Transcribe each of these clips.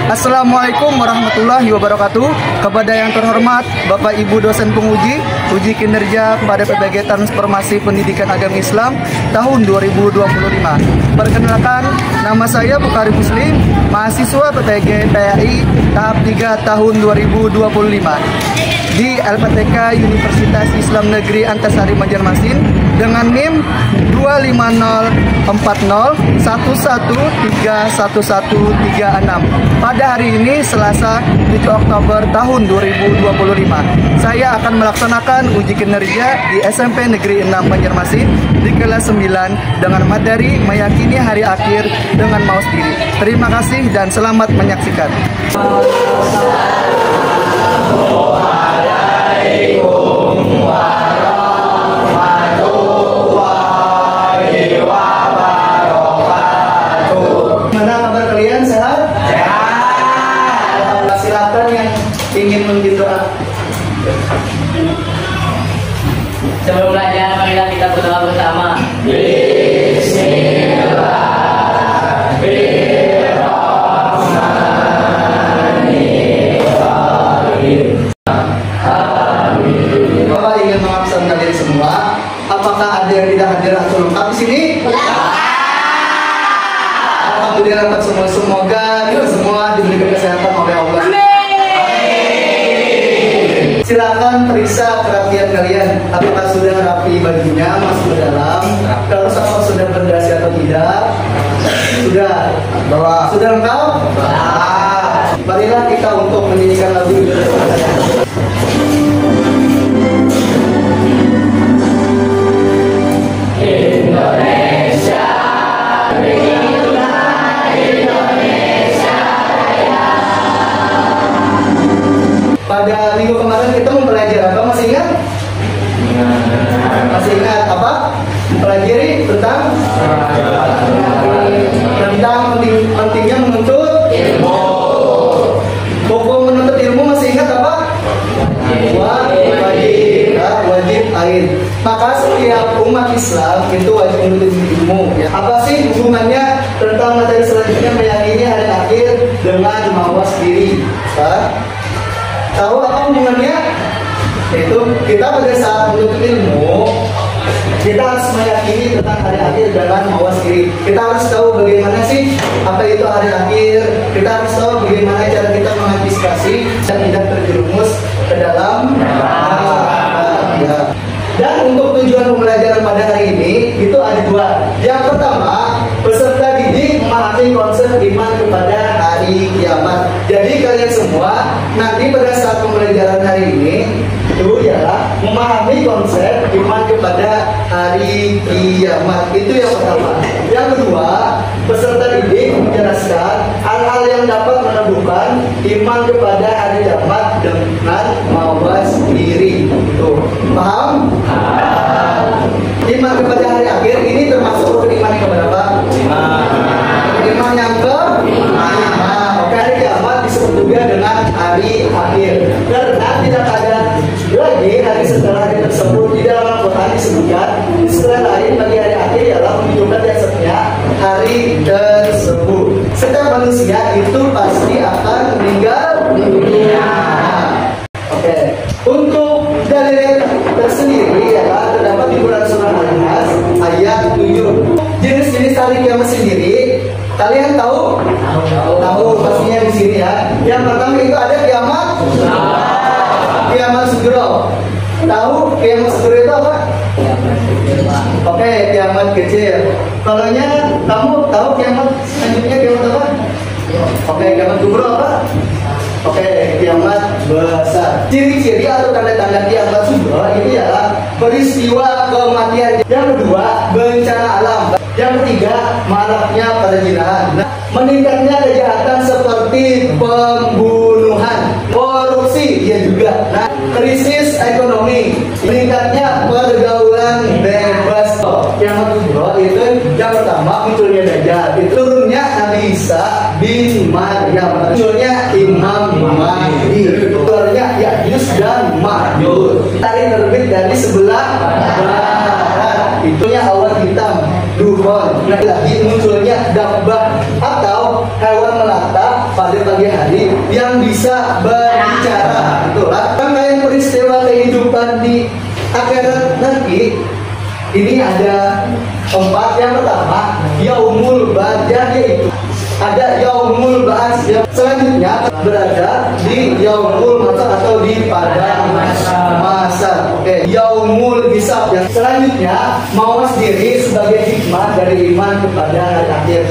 Assalamualaikum warahmatullahi wabarakatuh. Kepada yang terhormat Bapak Ibu dosen penguji, uji kinerja pada PPG Transformasi Pendidikan Agama Islam tahun 2025. Perkenalkan, nama saya Bukhari Muslim, mahasiswa PPG PAI tahap 3 tahun 2025 di LPTK Universitas Islam Negeri Antasari Banjarmasin dengan NIM 250401131131136 pada hari ini Selasa 7 Oktober tahun 2025. Saya akan melaksanakan uji kinerja di SMP Negeri 6 Banjarmasin di kelas 9 dengan materi meyakini hari akhir dengan mawas diri. Terima kasih dan selamat menyaksikan. Silakan yang ingin memimpin doa. Sebelum belajar, marilah kita berdoa bersama. Bapak ingin mengabsen kalian semua. Apakah ada yang tidak hadir atau lengkap di sini? Alhamdulillah dapat semua. Semoga kita semua diberikan kesehatan oleh Allah. Silakan periksa kerapian kalian. Apakah sudah rapi bajunya, masuk ke dalam? Kalau sama sudah berdasi atau tidak? Sudah. Sudah lengkap? Marilah kita untuk menyanyikan lagu Indonesia. Pada minggu kemarin kita mempelajari apa? Masih ingat? Masih ingat apa? Mempelajari tentang pentingnya menuntut ilmu. Hukum menuntut ilmu masih ingat apa? Wajib ain. Maka setiap umat Islam itu wajib menuntut ilmu. Apa sih hubungannya tentang materi selanjutnya meyakini hari akhir dengan mawas diri? Tahu apa hubungannya? Itu kita pada saat menuntut ilmu, kita harus meyakini tentang hari akhir dengan mawas diri. Kita harus tahu bagaimana sih apa itu hari akhir. Kita harus tahu bagaimana cara kita mengantisipasi dan tidak terjerumus ke dalam Dan untuk tujuan pembelajaran pada hari ini itu ada dua. Yang pertama, peserta didik memahami konsep iman kepada hari kiamat. Jadi kalian semua nanti pada saat pembelajaran hari ini itu ialah memahami konsep iman kepada hari kiamat. Itu yang pertama. Yang kedua, peserta didik menjelaskan hal-hal yang dapat meneguhkan iman kepada hari kiamat dengan mawas diri. Tuh, paham? Iman kepada hari akhir ini termasuk rukun iman yang keberapa? Iman yang ke-5. Oke, hari kiamat disebut juga dengan hari akhir. Karena tidak ada lagi hari setelah hari tersebut. Di dalam Al-Quran disebutkan istilah lain bagi hari akhir ialah menunjukkan dasarnya hari tersebut. Setiap manusia itu pasti akan meninggal dunia. Oke, untuk dalil tersendiri ya terdapat di Quran surah Al-Nas ayat 7. Jenis-jenis hari kiamat sendiri kalian tahu? Tahu pastinya di sini ya. Yang pertama itu ada kiamat sugro. Tahu kiamat sugro itu apa? Oke, kiamat kecil. Kalaunya kamu tahu kiamat selanjutnya kiamat apa? Oke, kiamat kubro apa? Oke, kiamat besar. Ciri-ciri atau tanda-tanda kiamat sugro itu ialah peristiwa kematian. Yang kedua, bencana alam. Yang ketiga, maraknya perzinahan. Meningkatnya kejahatan seperti pembunuhan, korupsi, ya juga. Nah, krisis ekonomi, meningkatnya pergaulan bebas. Kiamat sugro itu yang pertama munculnya Dajjal, itu turunnya Nabi Isa bin Maryam, munculnya Imam Mahdi, turunnya Ya'juj dan Ma'juj, tali terbit dari sebelah barat, itunya awan hitam, dukhon. Nah, lagi munculnya dabbah atau hewan melata pada pagi hari yang bisa berbicara. Itulah rangkaian peristiwa kehidupan di akhirat nanti. Ini ada 4. Yang pertama, yaumul ba'tsah, yaitu ada yaumul ba'tsah. Selanjutnya berada di yaumul masa atau di padang masa. Oke, yaumul hisab. Yang selanjutnya, mawas diri sebagai hikmah dari iman kepada hari akhir.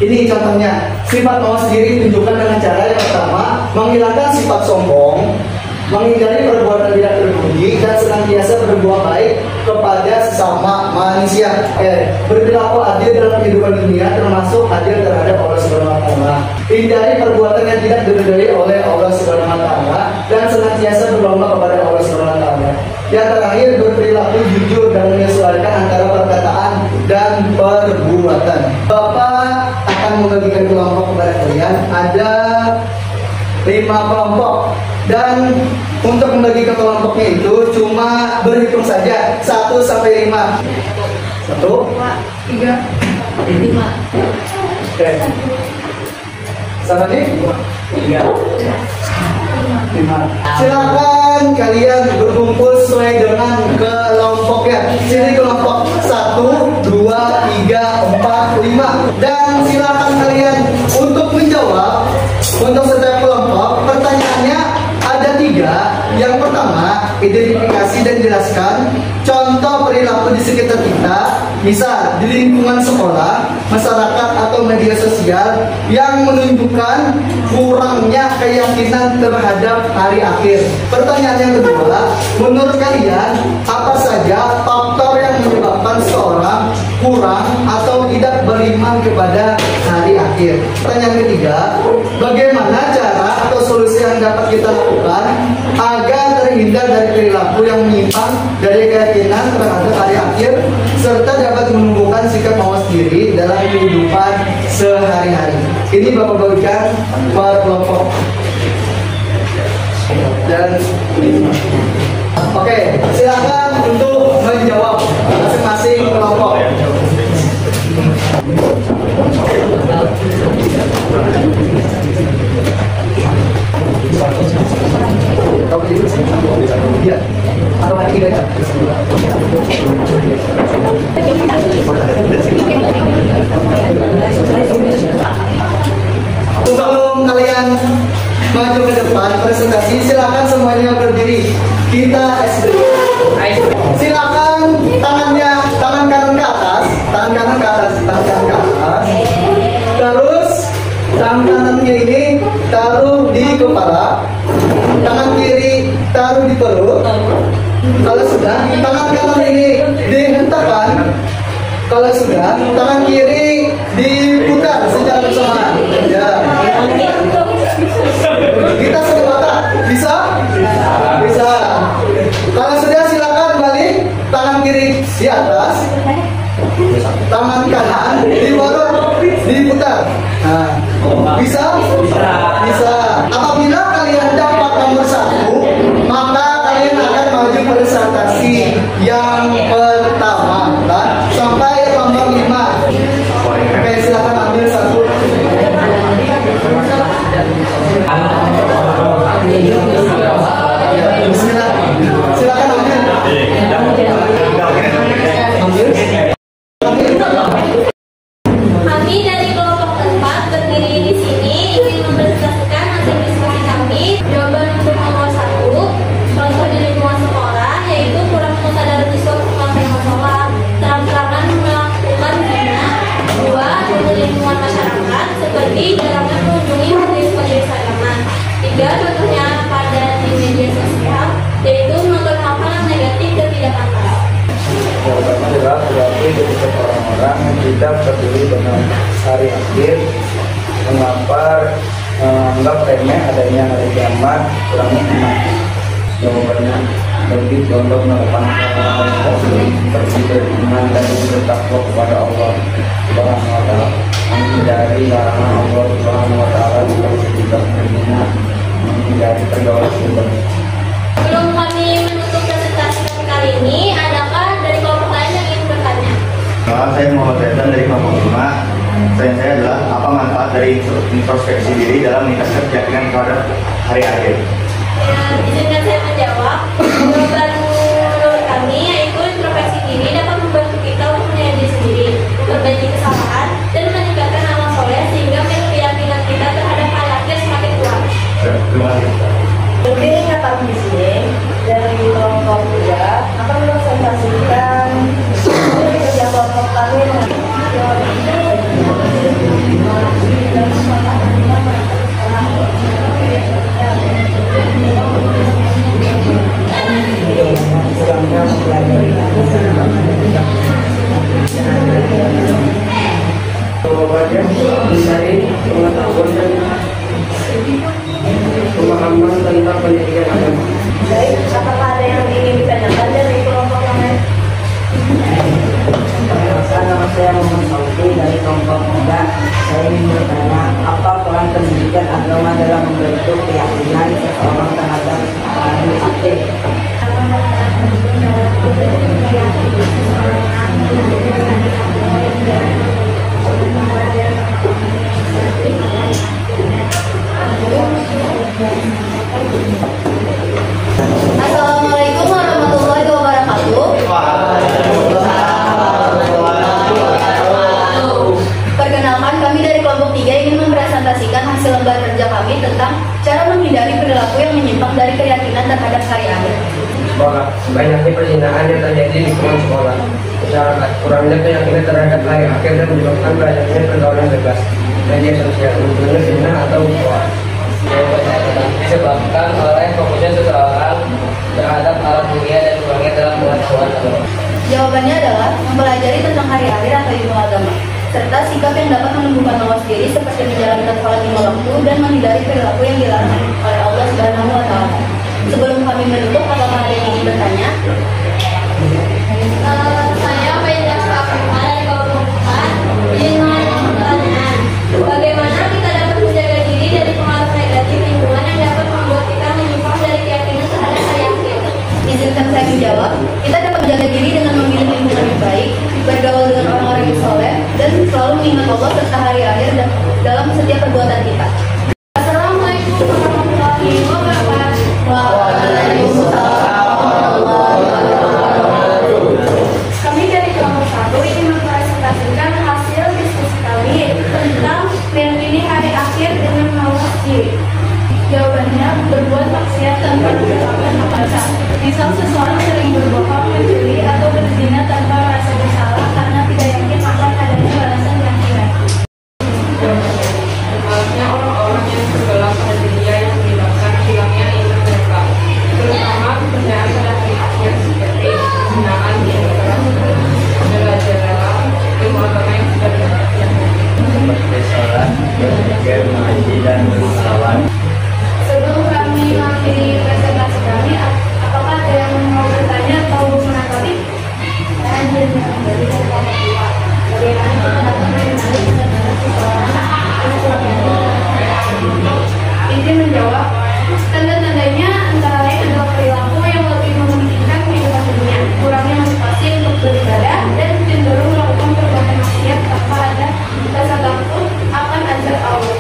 Ini contohnya, sifat mawas diri ditunjukkan dengan cara yang pertama, menghilangkan sifat sombong, menghindari perbuatan tidak terpuji, dan senantiasa berbuat baik kepada sesama manusia. Berperilaku adil dalam kehidupan dunia, termasuk adil terhadap Allah Subhanahu wa Ta'ala. Hindari perbuatan yang tidak diridhoi oleh Allah Subhanahu wa Ta'ala, dan senantiasa berlomba kepada Allah Subhanahu wa Ta'ala. Yang terakhir, berperilaku jujur dan menyesuaikan antara perkataan dan perbuatan. Bapak akan membagikan kelompok kepada kalian. Ada 5 kelompok, dan untuk membagi ke kelompoknya itu cuma berhitung saja 1 sampai 5. 1, 2, 3, 5. Oke. Sama nih? 3, 5. Silakan kalian berkumpul sesuai dengan kelompoknya. Sini kelompok 1, 2, 3, 4, 5. Dan silakan kalian untuk menjawab untuk setiap kelompok. Pertanyaannya ada 3. Yang pertama, identifikasi dan jelaskan contoh perilaku di sekitar kita, misal di lingkungan sekolah, masyarakat, atau media sosial yang menunjukkan kurangnya keyakinan terhadap hari akhir. Pertanyaan yang kedua, menurut kalian apa saja faktor yang menyebabkan seorang kurang atau tidak beriman kepada hari akhir? Pertanyaan ketiga, bagaimana cara atau solusi yang dapat kita lakukan agar terhindar dari perilaku yang menyimpang dari keyakinan terhadap hari akhir, serta dapat menumbuhkan sikap mawas diri dalam kehidupan sehari-hari. Ini Bapak bagikan per kelompok. Dan oke, silakan untuk menjawab masing-masing kelompok. Ya, sebelum kalian maju ke depan presentasi, silakan semuanya berdiri. Kita SD. Silakan tangan kanan ke atas, tangan kanan ke atas. Terus tangan kanannya ini taruh di kepala, tangan kiri taruh di perut. Kalau sudah, tangan kanan ini dihentakkan. Kalau sudah, tangan kiri diputar secara bersamaan. Ya. Kita sepakat, bisa? Bisa. Kalau sudah, silakan balik, tangan kiri di atas, tangan kanan diputar. Nah, bisa? Bisa. Apabila kalian dapat nomor 1, maka kalian akan maju presentasi yang pertama, kan? Sampai nomor 5. Oke, silakan ambil 1. Bismillah. Silakan ambil. Kami dari kelompok 4 berdiri di sini ingin mempresentasikan hasil diskusi kami. Jawaban untuk nomor 1, contoh di lingkungan sekolah, yaitu kurang kesadaran siswa mengenai masalah, terang-terangan melakukan zina. 2, di lingkungan masyarakat, seperti jarangnya mengunjungi majelis agama. 3, contohnya pada di media sosial, yaitu menonton hal-hal yang negatif dan tidak pantas. Yang pertama adalah berarti ketika orang-orang yang tidak peduli dengan hari akhir, mengapa menganggap remeh adanya hari kiamat, kurangnya iman. Jawabannya lebih contoh melakukan hal-hal seperti beriman dan bertakwa kepada Allah Subhanahu wa Ta'ala, menghindari larangan Allah Subhanahu wa Ta'ala, seperti tidak berzina, menghindari pergaulan sumber. Sebelum kami menutup presentasi kali ini, adakah dari kelompok lain yang ingin bertanya? Saya Muhammad Retan dari kelompok 5. Pertanyaan saya adalah apa manfaat dari introspeksi diri dalam hari akhir? Izinkan saya menjawab. Jawaban menurut kami yaitu introspeksi diri dapat membantu kita untuk menilai diri sendiri, memperbaiki kesalahan, dan meningkatkan amal soleh sehingga keyakinan kita terhadap hari akhir semakin kuat. Terima kasih. Mungkin kata di sini dari kelompok 3 akan mempresentasikan kerja kelompok kami mencari pengetahuan dan pemahaman tentang pendidikan agama. baik. Apakah ada yang ingin ditanyakan dari kelompok yang lain? Nama saya Muhammad Sauti dari kelompok 3. Saya ingin bertanya, apa peran pendidikan agama dalam membentuk keyakinan seseorang terhadap hari akhir? Assalamualaikum warahmatullahi wabarakatuh. Perkenalkan, kami dari kelompok 3 ingin mempresentasikan hasil lembar kerja kami tentang cara menghindari perilaku yang menyimpang dari keyakinan terhadap hari akhir. Sekolah, banyaknya perzinaan yang terjadi di lingkungan sekolah. Masyarakat, kurangnya keyakinan terhadap hari akhir dan menyebabkan banyaknya pergaulan bebas. Media sosial, munculnya zina atau uang. Disebabkan oleh fokusnya seseorang terhadap alam dunia dan kurangnya dalam pengetahuan agama. Jawabannya adalah mempelajari tentang hari akhir atau ilmu agama, serta sikap yang dapat menumbuhkan mawas diri seperti menjalankan sholat lima waktu dan menghindari perilaku yang dilarang oleh Allah Subhanahu wa Ta'ala. Sebelum kami menutup, apakah ada yang ingin bertanya? Saya Maida Fatima dari kelompok 4 ingin mengajukan pertanyaan. Bagaimana kita dapat menjaga diri dari pengaruh negatif lingkungan yang dapat membuat kita menyimpang dari keyakinan terhadap hari akhir? Izinkan saya menjawab. Kita dapat menjaga diri dengan memilih lingkungan yang baik, bergaul dengan orang-orang yang soleh, dan selalu mengingat Allah serta hari akhir dan dalam setiap perbuatan kita. Assalamualaikum warahmatullahi wabarakatuh. Kami dari kelompok 1 ingin mempresentasikan hasil diskusi kami tentang meyakini hari akhir dengan mawas diri. Jawabannya, berbuat maksiat tanpa menetapkan apa-apa. Misal seseorang sering berbohong, mencuri, atau berzina tanpa merasa bersalah karena tidak yakin akan adanya balasan yang baik. Halnya orang-orang yang bergerak pada dunia yang menyebabkan hilangnya iman mereka, terutama kepercayaan pada hari akhir seperti penggunaan yang keras, jalan-jalan, ilmu agama yang sudah didapatkan. Seperti sholat, berzikir, mengaji, dan bersalawat. Sebelum kami mengakhiri presentasi kami, apakah ada yang mau bertanya atau menanggapi? Izin menjawab. Tanda-tandanya antara lain adalah perilaku yang lebih mementingkan kehidupan dunia, kurangnya motivasi untuk beribadah, dan cenderung melakukan perbuatan maksiat tanpa ada rasa takut akan azab Allah.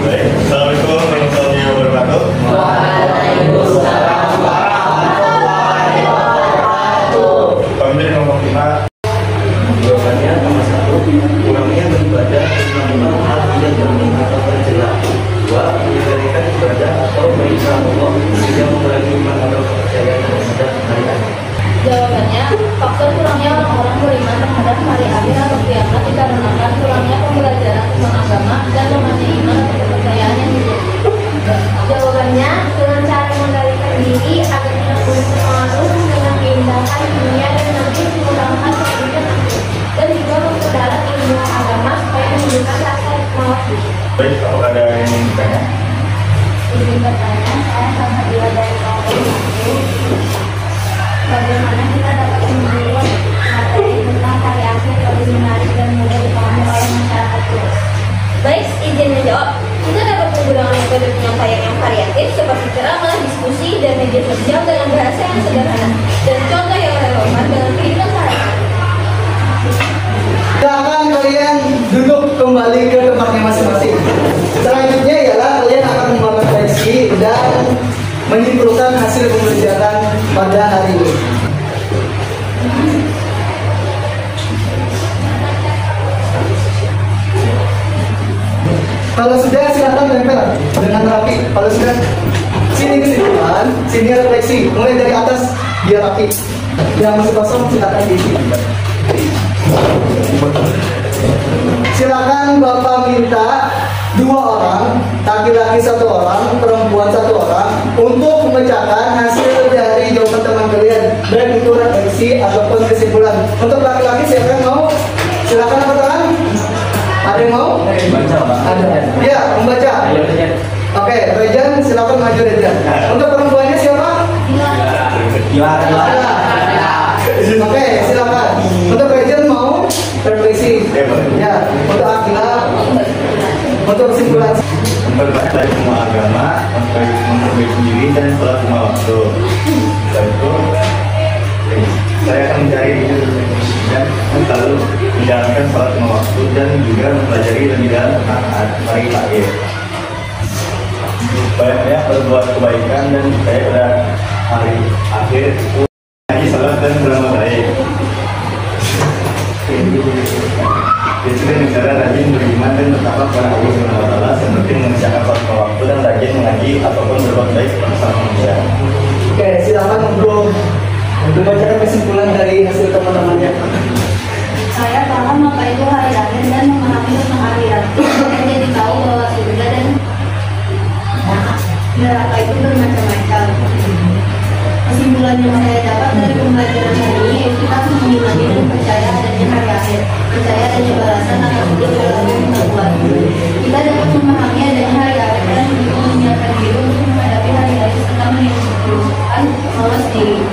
Baik, Assalamualaikum warahmatullahi wabarakatuh. Kami dari kelompok 5. Jawabannya nomor 1, kurangnya beribadah dengan hal tidak penting atau tercela. 2, menyelesaikan ibadah atau mengingat Allah sehingga mengurangi iman atau kepercayaan terhadap hari akhir. Jawabannya, faktor kurangnya orang-orang beriman terhadap hari akhir atau kiamat dikarenakan kurangnya pembelajaran tentang agama dan lemahnya iman atau kepercayaan yang dimiliki. Jawabannya, dengan cara mengendalikan diri agar tidak boleh terpengaruh dengan keindahan dunia dan nanti mengurangkan pendidikan akhir, dan juga memperdalam ilmu agama supaya menunjukkan rasa mawas diri. Baik, apakah ada yang ingin bertanya? Izin bertanya, saya sama dia dari kelompok 1. Bagaimana kita dapat membuat materi tentang hari akhir lebih menarik dan mudah dipahami oleh masyarakat luas? Baik, izin menjawab. Kita dapat menggunakan metode penyampaian yang variatif seperti ceramah, diskusi, dan media sosial dengan bahasa yang sederhana dan contoh yang relevan dengan kehidupan sehari-hari. Silakan kalian duduk kembali ke tempatnya masing-masing. Selanjutnya ialah kalian akan membangun prediksi Kalau sudah sini kesimpulan, sini refleksi. Mulai dari atas biar rapi. Yang masih kosong silakan diisi. Silakan Bapak minta 2 orang, laki-laki 1 orang, perempuan 1 orang, untuk memecahkan hasil dari jawaban teman kalian, baik itu refleksi ataupun kesimpulan. Untuk laki-laki siapa yang mau? Silakan angkat tangan. Ada yang mau? Ada. Ya, membaca. Oke, Rejan, silakan maju Rejan. Untuk perempuannya siapa? Oke, silakan. Untuk Rejan mau refleksi. Ya, untuk Akila, untuk kesimpulan. Memperbaiki semua agama, memperbaiki diri dan sholat 5 waktu. Setelah itu, saya akan mencari diri dan selalu menjalankan sholat 5 waktu dan juga mempelajari lebih dalam tentang hari akhir. Banyak berbuat kebaikan dan saya pada hari akhir itu lagi sholat dan beramal baik. Itu dengan cara rajin beriman dan bertakwa kepada Allah Subhanahu wa Ta'ala, seperti mengerjakan sholat 5 waktu dan rajin mengaji ataupun berbuat baik kepada sesama manusia. Oke, silakan untuk membacakan kesimpulan dari hasil teman-temannya. Saya paham apa itu hari akhir dan memahami tentang akhirat. Saya jadi tahu bahwa surga dan neraka itu bermacam-macam. Kesimpulan yang saya dapat dari pembelajaran ini, kita harus mengimani dan percaya adanya hari akhir, percaya adanya balasan atas hidup dalam perbuatan. Kita dapat memahami adanya hari akhir dan menyiapkan diri untuk menghadapi hari-hari serta menentukan Allah sendiri.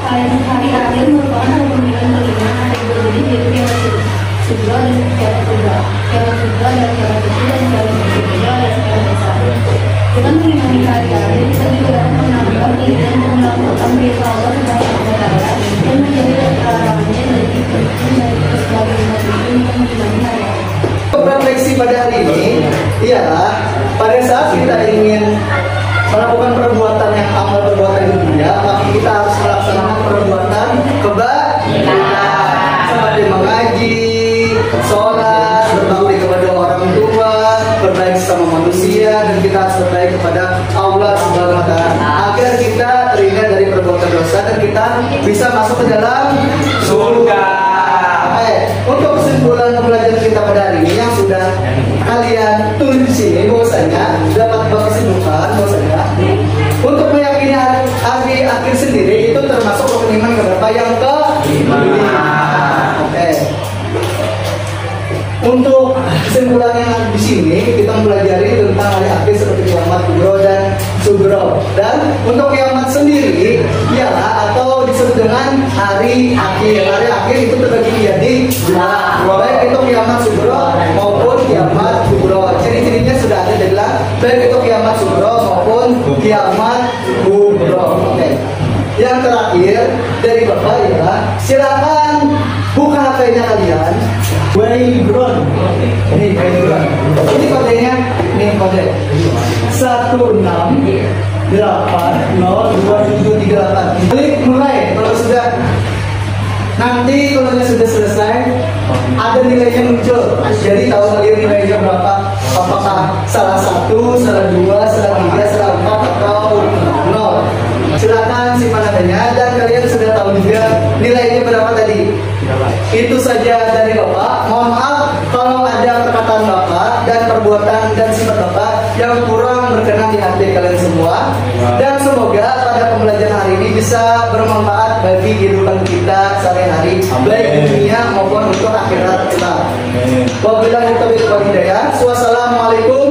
Hari akhir merupakan pemilihan kelima hari berjenis, yaitu kiamat sugro dan kiamat sugro, kiamat sugro dan kiamat kecil dan kiamat sugro dan kiamat besar. Kita mengimani hari akhir, kita juga dapat menangkap diri dan melakukan perintah Allah Subhanahu wa Ta'ala dan menjadi larangannya dari sebagai umat Islam untuk mengimani hari akhir. Refleksi pada hari ini ialah pada saat kita ingin melakukan perbuatan yang amal perbuatan di dunia, maka kita harus melaksanakan perbuatan kebaikan seperti mengaji, sholat, berbakti kepada orang tua, berbaik sama manusia, dan kita harus berbaik kepada Allah Subhanahu wa Ta'ala agar kita terhindar dari perbuatan dosa dan kita bisa masuk ke dalam surga. Untuk kesimpulan pembelajaran kita pada hari ini yang sudah kalian tulis di sini, bahwasanya dapat berkesimpulan bahwasanya untuk meyakini hari akhir sendiri itu termasuk rukun iman keberapa yang ke-5. Oke. Untuk kesimpulan yang ada di sini kita mempelajari tentang hari akhir seperti kiamat kubro dan sugro. Dan untuk kiamat sendiri ialah atau disebut dengan hari akhir. Hari akhir itu terbagi menjadi 2, baik itu kiamat sugro maupun kiamat kubro. Ciri-cirinya sudah ada dalam baik itu kiamat sugro maupun kiamat kubro. Oke. Yang terakhir dari Bapak ialah silakan buka HP-nya kalian. Background. Ini background. Ini kodenya, ini kode 16802738. Klik mulai. Kalau sudah nanti kalau sudah selesai ada nilainya muncul. Jadi tahu kalian nilainya berapa? Apakah salah 1, salah 2, salah 3, salah 4 atau 0? Silakan simpan adanya dan kalian sudah tahu juga nilainya berapa tadi. Itu saja dari Bapak. Mohon maaf kalau ada perkataan Bapak dan perbuatan dan sifat Bapak yang kurang berkenan di hati kalian semua. Dan semoga pada pembelajaran hari ini bisa bermanfaat bagi kehidupan kita sehari-hari, baik di dunia maupun untuk akhirat kita. Wabillahi taufiq wal hidayah. Wassalamualaikum